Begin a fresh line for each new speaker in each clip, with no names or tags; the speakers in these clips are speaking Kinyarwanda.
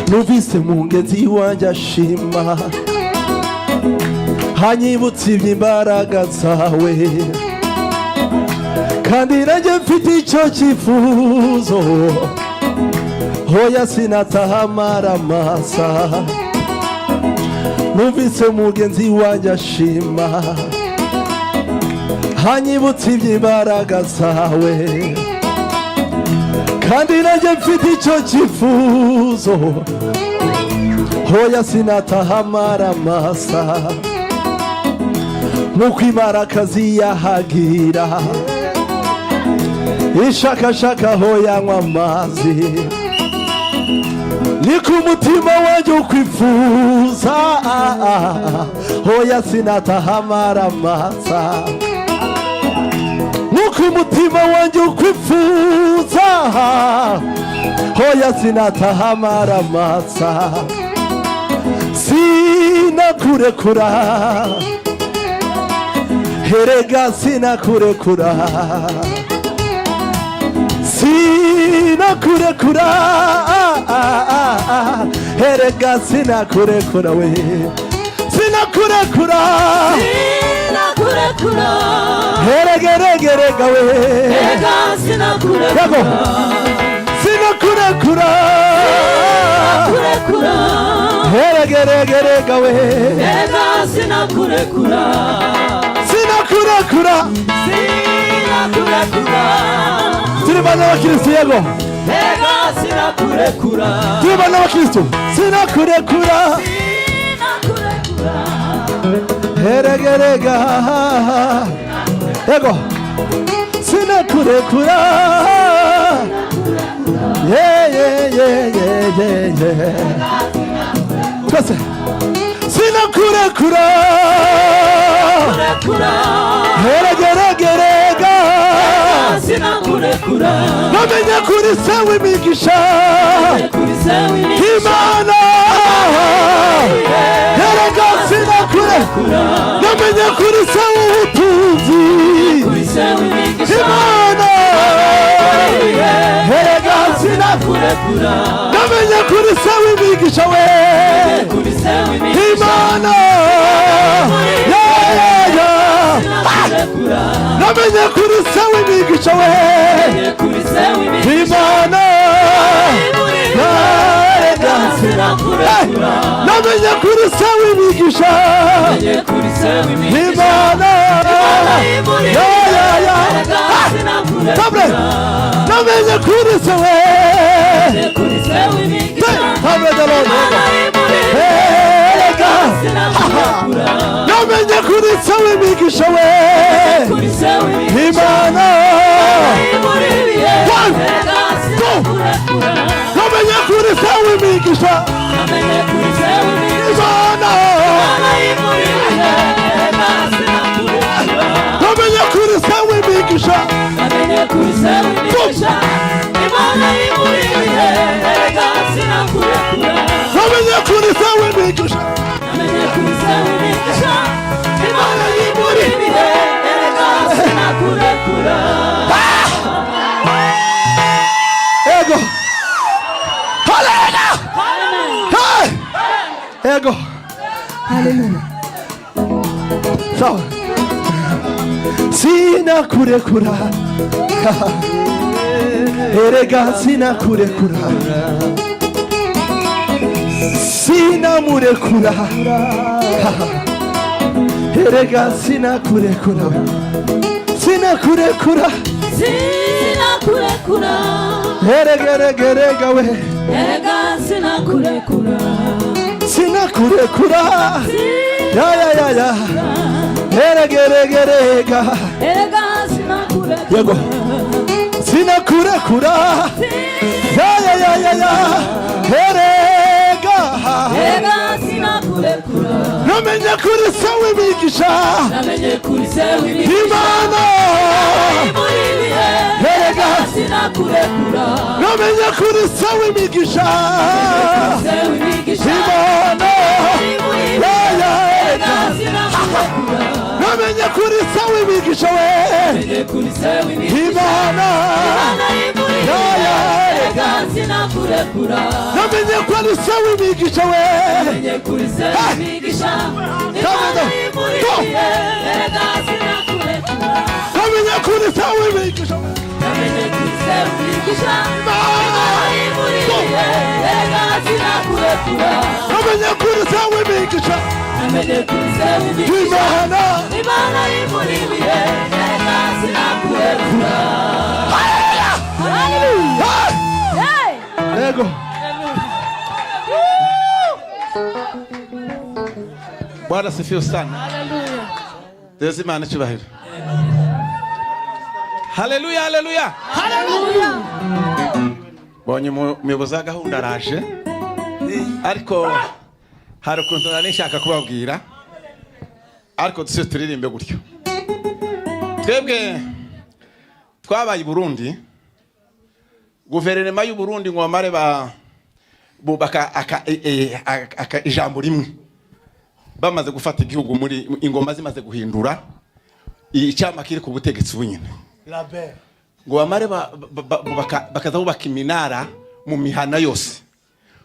numvise mugenzi wanjye ashima hanyibutse iby'imbaraga zawe kandi nanjye mfite icyo cyifuzo hoya sinataha amaramasa numvise mugenzi wanjye ashima hanyibutse iby'imbaraga zawe kandi nanjye mfite icyo cyifuzo hoya sinataha amaramasa nk'uko imarakazi yahagira ishakashaka ho yanywa amazi niko umutima wanjye ukwifuza hoya sinataha amaramasa nk'uko umutima wanjye ukwifuza hoya sinataha amaramasa sinakurekura herega sinakurekura sinakurekura herega sinakurekura we sinakurekura
sinakurekura
heregerega we
herega sinakurekura
sinakurekura
sinakurekura
heregerega we
herega sinakurekura
sinakurekura
sinakurekura
turi bana bakristo yego
herega sinakurekura
turi bana bakristo sinakurekura
sinakurekura
heregerega yego sinakurekura twese sinakurekura heregerega
sinakurekura
namenye kuri sawe imigisha Imana herega sinakurekura namenye kuri sawe ubutunzi Imana herega sinakurekura namenye kuri sawe imigisha we Imana namenye kuri sawe imigisha we Imana namenye kuri sawe imigisha Imana namenye kuri sawe namenye kuri sawe imigisha we Imana namenye kuri sawe imigisha Imana namenye kuri sawe imigisha namenye kuri sawe imigisha Imana namenye kuri sawe imigisha ego haleluya ego haleluya sawa sinakurekura erega sinakurekura sinamurekura erega sinakurekura sinakurekura
sinakurekura
heregerega we
herega sinakurekura
sinakurekura ya heregerega
herega sinakurekura
yego sinakurekura ya herega
sinakurekura
namenye kuri sawe imigisha Imana herega
sinakurekura
namenye kuri sawe imigisha Imana namenye kuri sawe imigisha we Imana
sinakurekura
namenye ko ari se w'imigisha we
namenye kuri se w'imigisha Imana imuriye erega sinakurekura
namenye ko ari se w'imigisha
namenye kuri se w'imigisha Imana imuriye erega sinakurekura
namenye ko ari se w'imigisha
namenye kuri se w'imigisha Imana imuriye erega sinakurekura
Hallelujah! Yego. Bwana sifiwe sana.
Hallelujah.
Yesu Imana cyubahiro.
Haleluya, haleluya.
Hallelujah.
Bonye umuyobozi wa gahunda araje. Ariko hari ukuntu nari nshaka kubabwira. Ariko duse turirimbe gutyo. Twebwe twabaye i Burundi. Guverinoma y'u Burundi ngo bamare bubaka ijambo rimwe. Bamaze gufata igihugu muri ingoma zimaze guhindura icyama kiri ku butegetsi bunyine. Ngo bamare bakaza bubaka iminara mu mihana yose.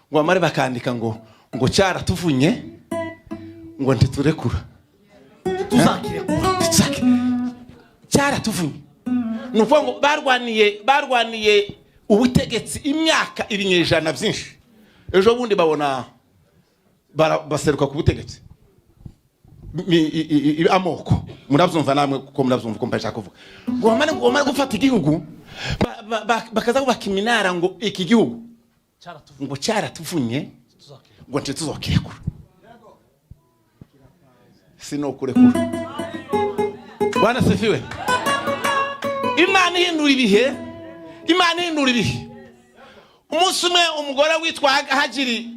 Ngo bamare bakandika ngo cyaratufunye ngo ntiturekura. Cyaratufunye. Nuko ngo barwaniye ubutegetsi imyaka ibinyejana byinshi. Ejo bundi babona baseruka ku butegetsi. Amoko murabyumva namwe kuko murabyumva ko mpashaka kuvuga. Ngo bamare gufata igihugu bakaza kubaka iminara ngo iki gihugu ngo cyaratufunye ngo ntituzokirekura. Sinokurekura. Bwana sifiwe. Imana ihindura ibihe. Imana ihindura ibihe. Umunsi umwe umugore witwa Hagiri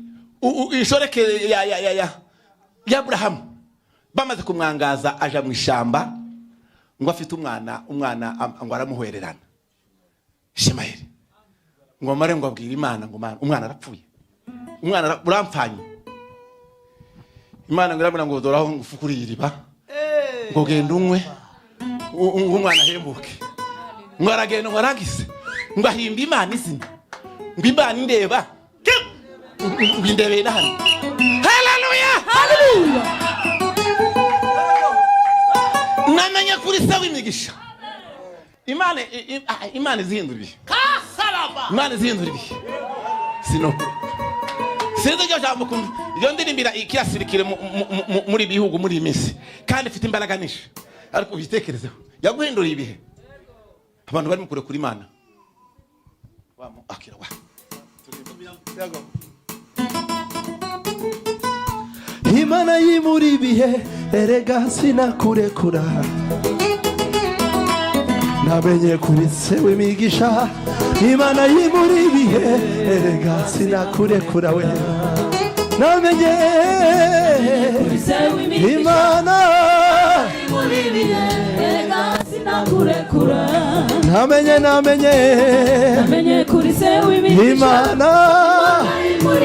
ishoreke ya Abrahamu bamaze kumwangaza aja mu ishamba ngo afite umwana ngo aramuhwererana Ishmayeli. Ngo mare ngo abwira Imana ngo umwana arapfuye. Umwana urampfanye. Imana ngo irabona ngo doraho ngufukuri iriba. Ngo genda umwe umwana hembuke. Ngo aragenda ngo aragize. Ngo ahimba Imana izina. Ngo Imana indeba. Ngo indebe nahano. Haleluya!
Hallelujah.
Namenye kuri se w'imigisha. Imana zihindura ibihe. Imana zihindura ibihe. Sinzi icyo jambo kumva. Iyo ndirimbira ikiyasirikire muri bihugu muri iminsi. Kandi ifite imbaraga nyinshi. Ariko ubitekerezeho. Yaguhindura ibihe. Abantu bari mukure kuri Imana. Akira wa.
Imana yimuri ibihe erega sinakurekura namenye kuri se w'imigisha Imana yimuri ibihe erega sinakurekura we namenye
Kuri se w'imigisha
Imana
yimuri ibihe erega sinakurekura namenye kuri se w'imigisha
Imana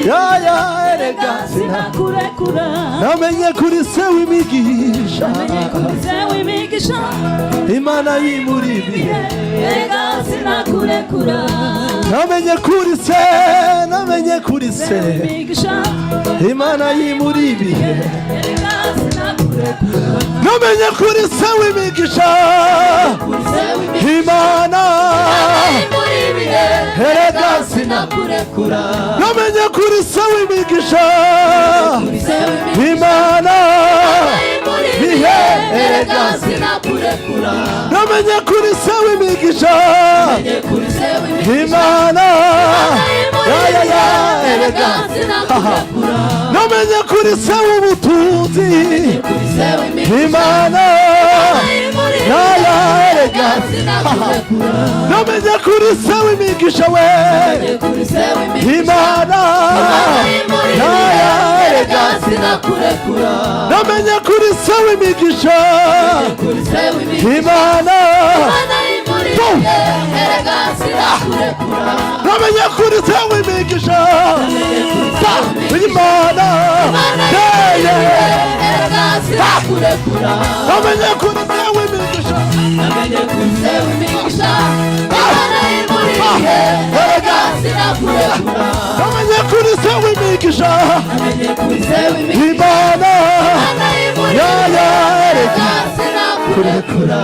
ya erega
sinakurekura
namenye kuri se w'imigisha Imana yimuri ibihe
erega sinakurekura
namenye kuri se Imana yimuri ibihe
erega sinakurekura
namenye kuri se w'imigisha Imana
yimuri ibihe
erega
sinakurekura
namenye kuri se w'imigisha Imana ibihe erega
sinakurekura
namenye kuri se w'imigisha Imana erega namenye kuri se w'ubutunzi Imana erega namenye kuri se w'imigisha we Imana erega namenye kuri se w'imigisha Imana namenye kuri se w'imigisha Imana namenye kuri se w'imigisha
sinakurekura
namenye kuri se w'imigisha
namenye kuri se w'imigisha
Imana
Imana imuri
ya
ibihe
yareka
sinakurekura